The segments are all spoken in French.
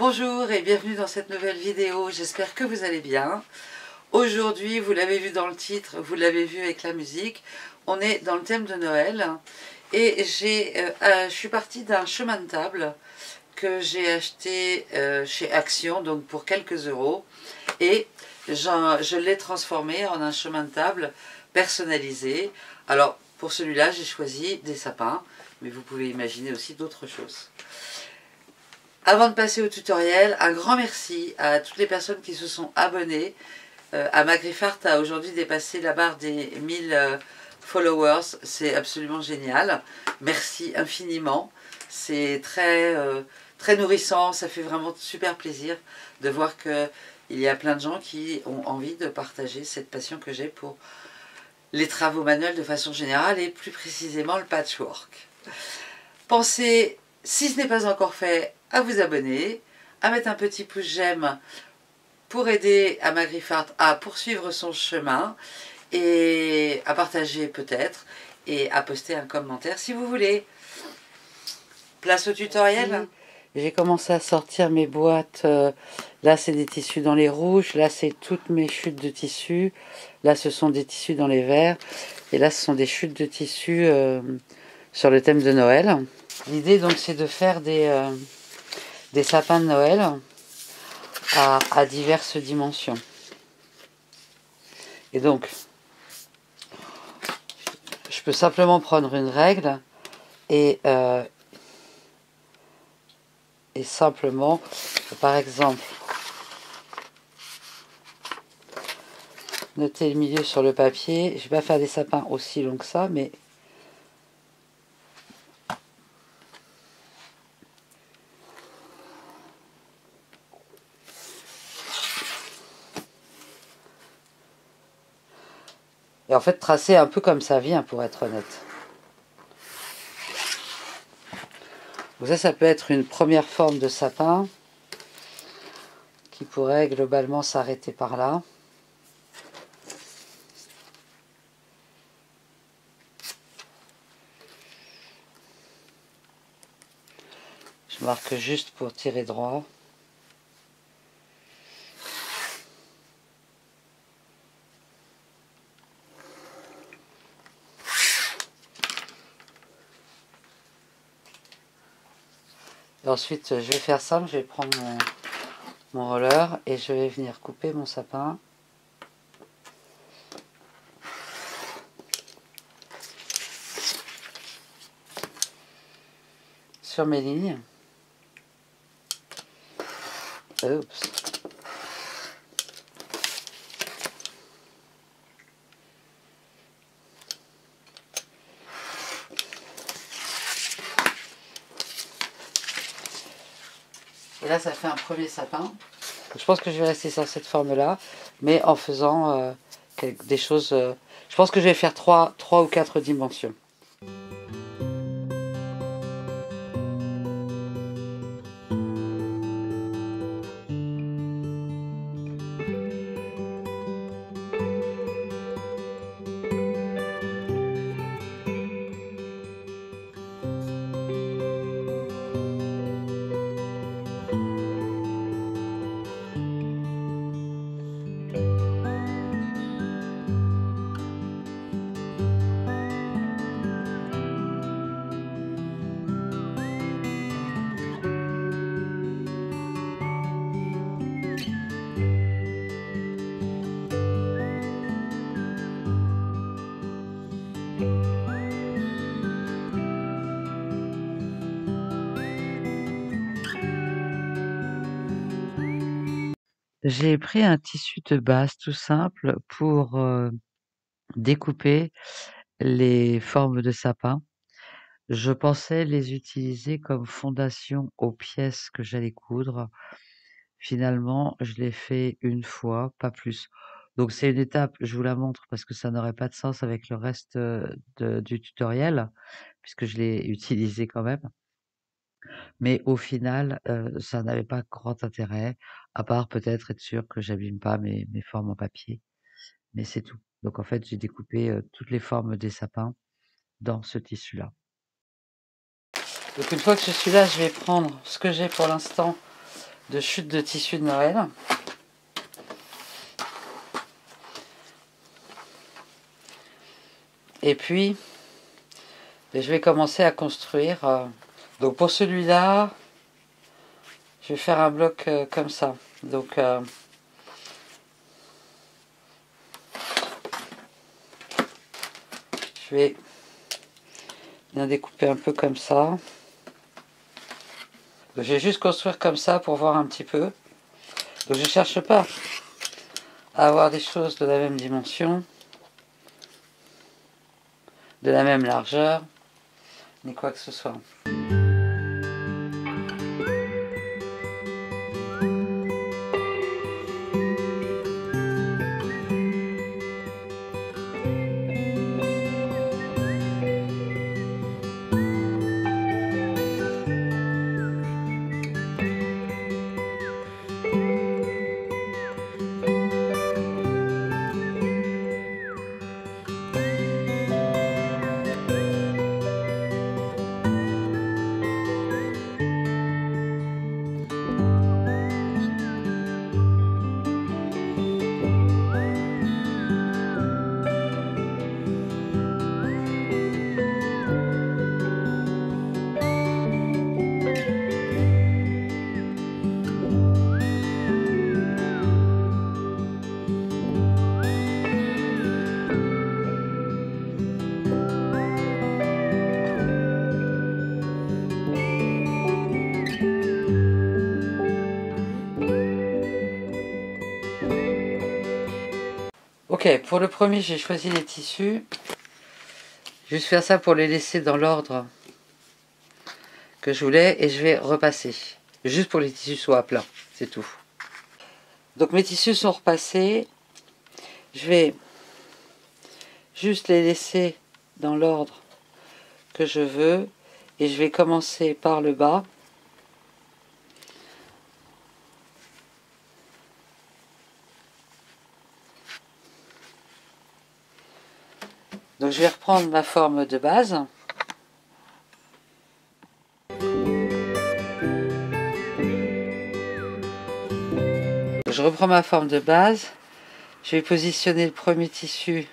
Bonjour et bienvenue dans cette nouvelle vidéo, j'espère que vous allez bien. Aujourd'hui, vous l'avez vu dans le titre, vous l'avez vu avec la musique, on est dans le thème de Noël et je suis partie d'un chemin de table que j'ai acheté chez Action, donc pour quelques euros, et je l'ai transformé en un chemin de table personnalisé. Alors pour celui-là, j'ai choisi des sapins, mais vous pouvez imaginer aussi d'autres choses. Avant de passer au tutoriel, un grand merci à toutes les personnes qui se sont abonnées. Amagriffart a aujourd'hui dépassé la barre des 1000 followers, c'est absolument génial. Merci infiniment, c'est très nourrissant, ça fait vraiment super plaisir de voir qu'il y a plein de gens qui ont envie de partager cette passion que j'ai pour les travaux manuels de façon générale et plus précisément le patchwork. Pensez, si ce n'est pas encore fait, à vous abonner, à mettre un petit pouce j'aime pour aider Amagriffart à poursuivre son chemin et à partager peut-être et à poster un commentaire si vous voulez. Place au tutoriel. J'ai commencé à sortir mes boîtes. Là, c'est des tissus dans les rouges. Là, c'est toutes mes chutes de tissus. Là, ce sont des tissus dans les verts. Et là, ce sont des chutes de tissus sur le thème de Noël. L'idée, donc, c'est de faire des sapins de Noël à diverses dimensions. Et donc, je peux simplement prendre une règle et simplement, par exemple, noter le milieu sur le papier. Je ne vais pas faire des sapins aussi longs que ça, mais et en fait tracer un peu comme ça vient, pour être honnête. Donc ça peut être une première forme de sapin qui pourrait globalement s'arrêter par là. Je marque juste pour tirer droit. Et ensuite, je vais faire simple, je vais prendre mon roller et je vais venir couper mon sapin. Sur mes lignes. Oups. Et là, ça fait un premier sapin. Je pense que je vais rester sur cette forme-là, mais en faisant des choses... je pense que je vais faire 3 ou 4 dimensions. J'ai pris un tissu de base tout simple pour découper les formes de sapin. Je pensais les utiliser comme fondation aux pièces que j'allais coudre. Finalement, je l'ai fait une fois, pas plus. Donc c'est une étape, je vous la montre parce que ça n'aurait pas de sens avec le reste du tutoriel, puisque je l'ai utilisé quand même. Mais au final, ça n'avait pas grand intérêt, à part peut-être être sûr que j'abîme pas mes formes en papier, mais c'est tout. Donc en fait, j'ai découpé toutes les formes des sapins dans ce tissu-là. Donc une fois que je suis là, je vais prendre ce que j'ai pour l'instant de chute de tissu de Noël. Et puis, je vais commencer à construire. Donc pour celui-là, je vais faire un bloc comme ça. Donc je vais bien découper un peu comme ça. Donc, je vais juste construire comme ça pour voir un petit peu. Donc je ne cherche pas à avoir des choses de la même dimension, de la même largeur, ni quoi que ce soit. Ok, pour le premier, j'ai choisi les tissus. Je vais juste faire ça pour les laisser dans l'ordre que je voulais et je vais repasser. Juste pour que les tissus soient à plat, c'est tout. Donc mes tissus sont repassés. Je vais juste les laisser dans l'ordre que je veux et je vais commencer par le bas. Donc je vais reprendre ma forme de base. Je reprends ma forme de base. Je vais positionner le premier tissu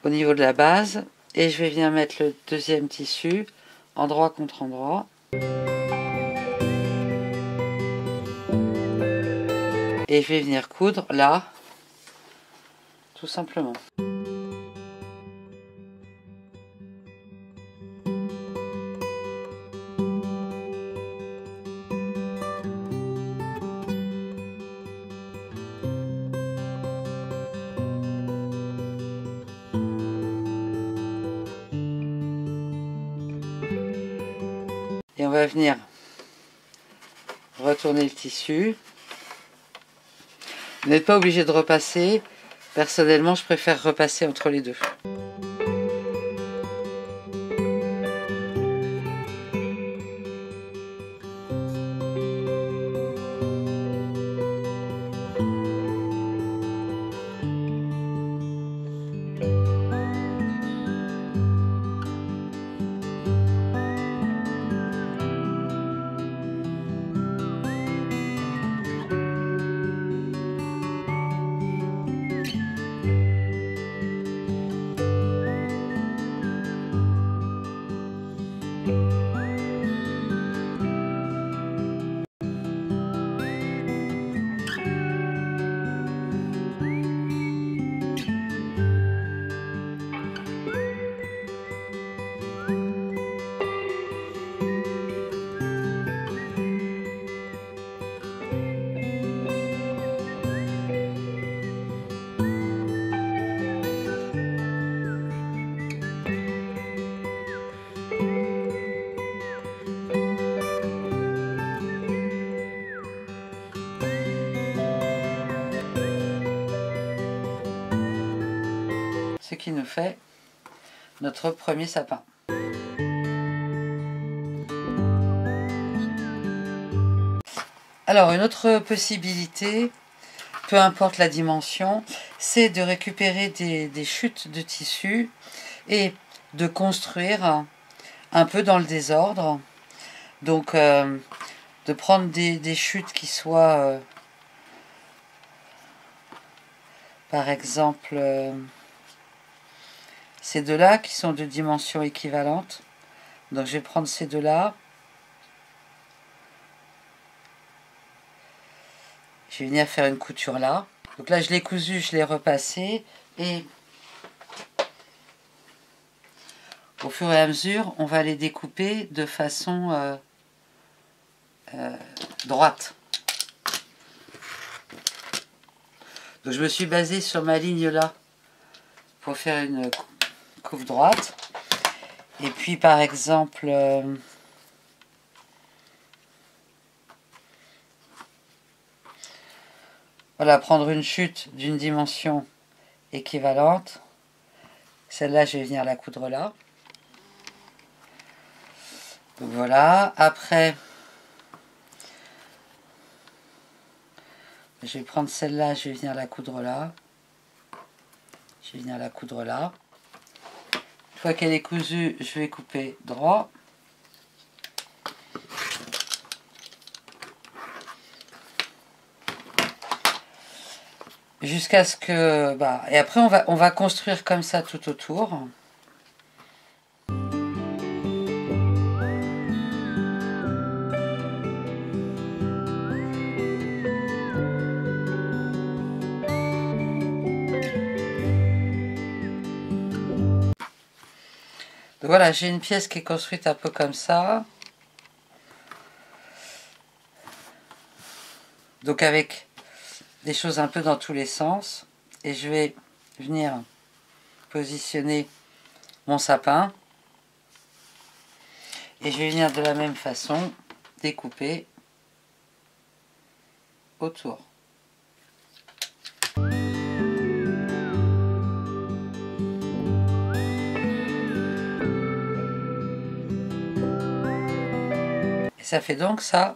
au niveau de la base et je vais venir mettre le deuxième tissu endroit contre endroit. Et je vais venir coudre là, tout simplement. Et on va venir retourner le tissu. Vous n'êtes pas obligé de repasser. Personnellement, je préfère repasser entre les deux. Ce qui nous fait notre premier sapin. Alors une autre possibilité, peu importe la dimension, c'est de récupérer des chutes de tissu et de construire un peu dans le désordre. Donc de prendre des chutes qui soient, par exemple, ces deux-là qui sont de dimensions équivalentes. Donc je vais prendre ces deux-là. Je vais venir faire une couture là. Donc là, je l'ai cousu, je l'ai repassé. Et au fur et à mesure, on va les découper de façon droite. Donc je me suis basée sur ma ligne là pour faire une coupe droite. Et puis par exemple, voilà, prendre une chute d'une dimension équivalente. Celle-là, je vais venir la coudre là. Donc voilà, après, je vais prendre celle-là, je vais venir la coudre là. Je vais venir la coudre là. Une fois qu'elle est cousue, je vais couper droit. Jusqu'à ce que... et après, on va construire comme ça tout autour. Donc voilà, j'ai une pièce qui est construite un peu comme ça. Donc avec des choses un peu dans tous les sens. Et je vais venir positionner mon sapin. Et je vais venir de la même façon découper autour. Et ça fait donc ça,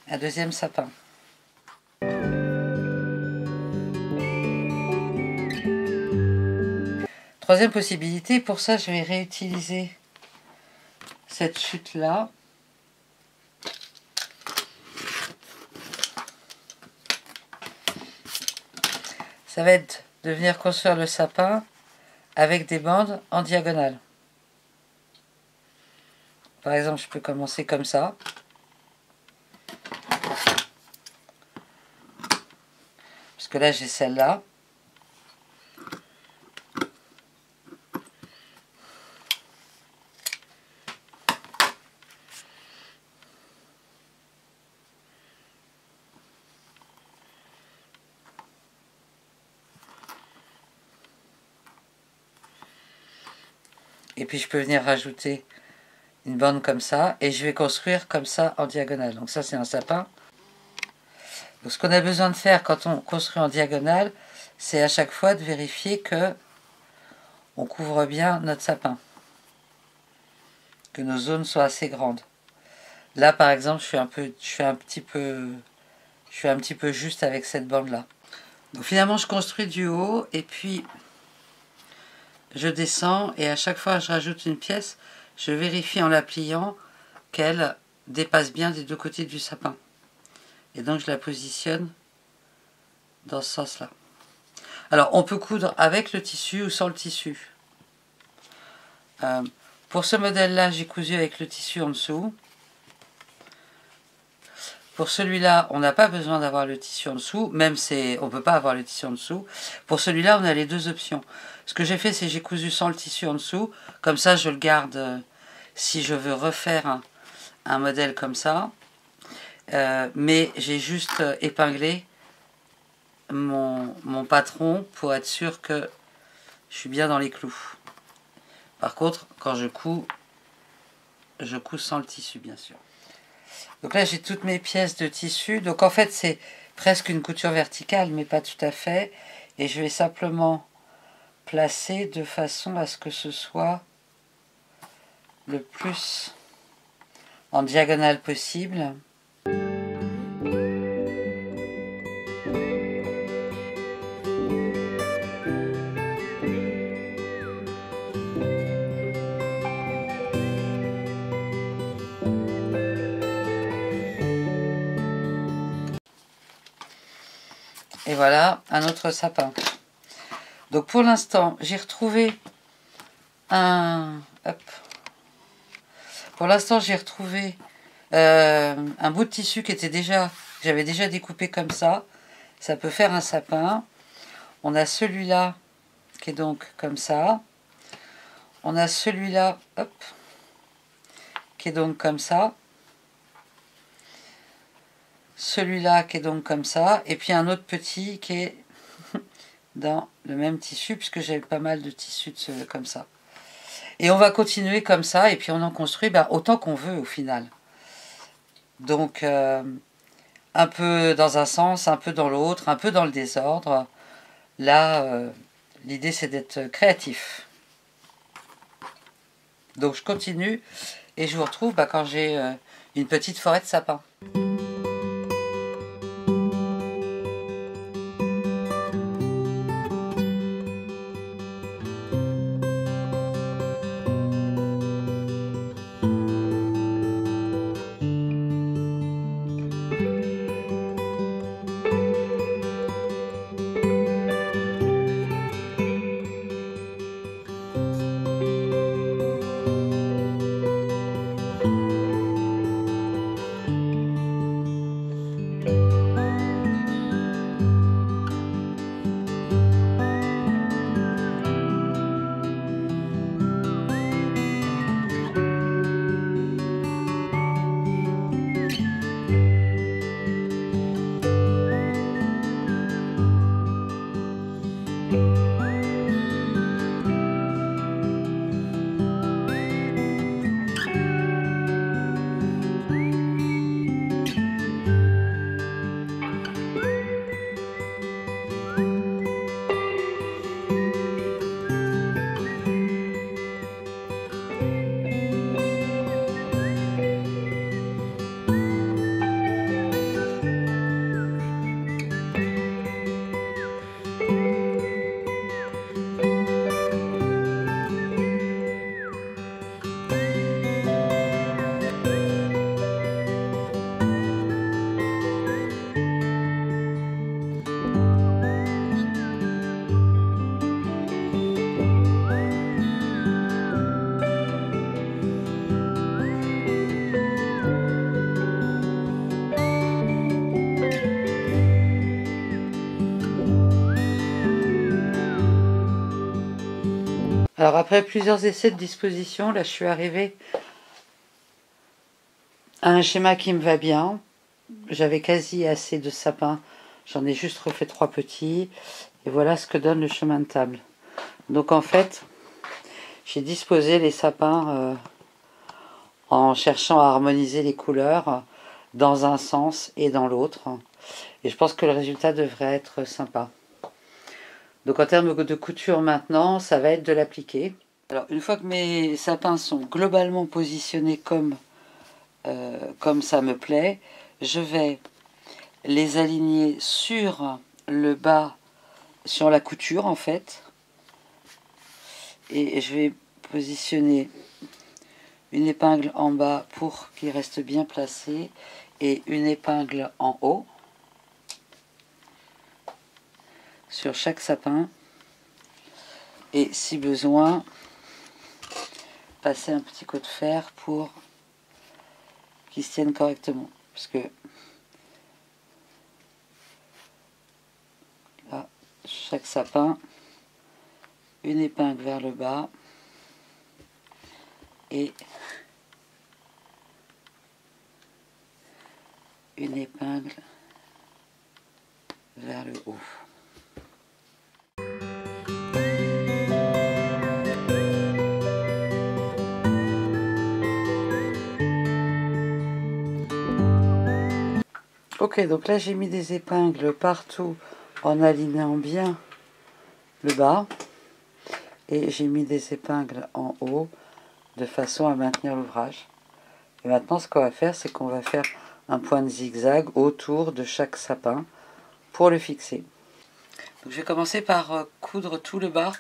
un deuxième sapin. Troisième possibilité, pour ça je vais réutiliser cette chute là. Ça va être de venir construire le sapin avec des bandes en diagonale. Par exemple, je peux commencer comme ça. Parce que là j'ai celle-là. Et puis je peux venir rajouter une bande comme ça. Et je vais construire comme ça en diagonale. Donc ça c'est un sapin. Donc ce qu'on a besoin de faire quand on construit en diagonale, c'est à chaque fois de vérifier que on couvre bien notre sapin. Que nos zones soient assez grandes. Là par exemple, je suis un petit peu juste avec cette bande là. Donc finalement je construis du haut et puis je descends et à chaque fois que je rajoute une pièce, je vérifie en la pliant qu'elle dépasse bien des deux côtés du sapin. Et donc je la positionne dans ce sens-là. Alors on peut coudre avec le tissu ou sans le tissu. Pour ce modèle-là, j'ai cousu avec le tissu en dessous. Pour celui-là, on n'a pas besoin d'avoir le tissu en dessous, même si on ne peut pas avoir le tissu en dessous. Pour celui-là, on a les deux options. Ce que j'ai fait, c'est que j'ai cousu sans le tissu en dessous. Comme ça, je le garde si je veux refaire un modèle comme ça. Mais j'ai juste épinglé mon patron pour être sûr que je suis bien dans les clous. Par contre, quand je couds sans le tissu, bien sûr. Donc là, j'ai toutes mes pièces de tissu. Donc en fait, c'est presque une couture verticale, mais pas tout à fait. Et je vais simplement placer de façon à ce que ce soit le plus en diagonale possible. Et voilà un autre sapin. Donc pour l'instant, j'ai retrouvé un... Hop. Pour l'instant, j'ai retrouvé un bout de tissu qui était déjà... J'avais déjà découpé comme ça. Ça peut faire un sapin. On a celui-là qui est donc comme ça. On a celui-là, hop, qui est donc comme ça. Celui-là qui est donc comme ça. Et puis un autre petit qui est dans le même tissu, puisque j'avais pas mal de tissus comme ça. Et on va continuer comme ça, et puis on en construit autant qu'on veut au final. Donc, un peu dans un sens, un peu dans l'autre, un peu dans le désordre. Là, l'idée c'est d'être créatif. Donc je continue, et je vous retrouve quand j'ai une petite forêt de sapins. Alors après plusieurs essais de disposition, là je suis arrivée à un schéma qui me va bien. J'avais quasi assez de sapins, j'en ai juste refait 3 petits. Et voilà ce que donne le chemin de table. Donc en fait, j'ai disposé les sapins en cherchant à harmoniser les couleurs dans un sens et dans l'autre. Et je pense que le résultat devrait être sympa. Donc en termes de couture maintenant, ça va être de l'appliquer. Alors une fois que mes sapins sont globalement positionnés comme ça me plaît, je vais les aligner sur le bas, sur la couture en fait. Et je vais positionner une épingle en bas pour qu'il reste bien placé et une épingle en haut sur chaque sapin, et si besoin passer un petit coup de fer pour qu'ils se tiennent correctement, parce que là, chaque sapin, une épingle vers le bas et une épingle vers le haut. Ok, donc là j'ai mis des épingles partout en alignant bien le bas, et j'ai mis des épingles en haut de façon à maintenir l'ouvrage. Et maintenant ce qu'on va faire, c'est qu'on va faire un point de zigzag autour de chaque sapin pour le fixer. Donc je vais commencer par coudre tout le bas,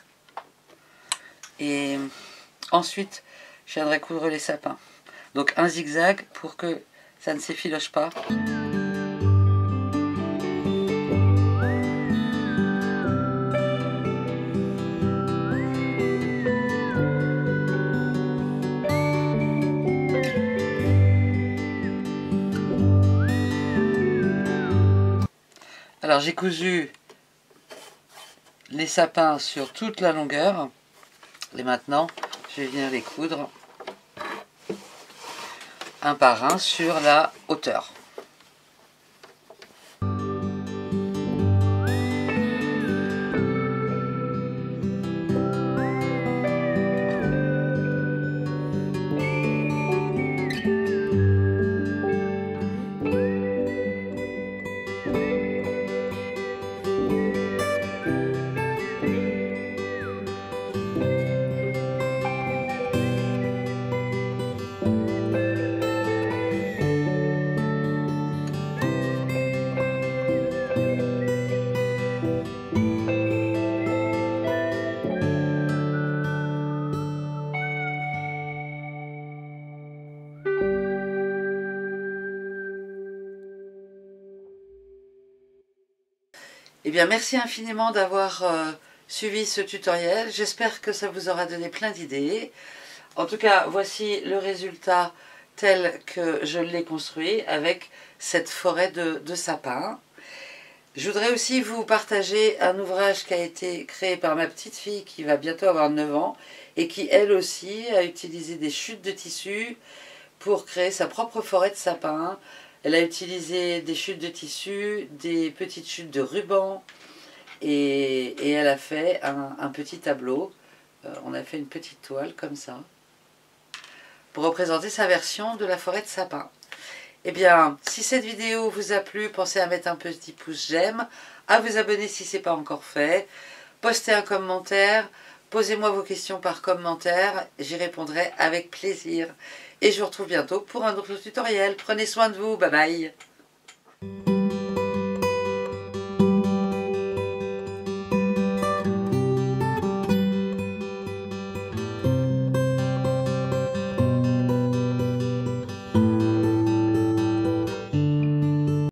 et ensuite je viendrai coudre les sapins. Donc un zigzag pour que ça ne s'effiloche pas. Alors j'ai cousu les sapins sur toute la longueur. Et maintenant, je vais venir les coudre un par un sur la hauteur. Eh bien, merci infiniment d'avoir suivi ce tutoriel. J'espère que ça vous aura donné plein d'idées. En tout cas, voici le résultat tel que je l'ai construit avec cette forêt de sapins. Je voudrais aussi vous partager un ouvrage qui a été créé par ma petite fille qui va bientôt avoir 9 ans et qui, elle aussi, a utilisé des chutes de tissu pour créer sa propre forêt de sapins. Elle a utilisé des chutes de tissu, des petites chutes de ruban et elle a fait un petit tableau. On a fait une petite toile comme ça pour représenter sa version de la forêt de sapins. Eh bien, si cette vidéo vous a plu, pensez à mettre un petit pouce j'aime, à vous abonner si ce n'est pas encore fait, postez un commentaire, posez-moi vos questions par commentaire, j'y répondrai avec plaisir. Et je vous retrouve bientôt pour un autre tutoriel. Prenez soin de vous, bye bye.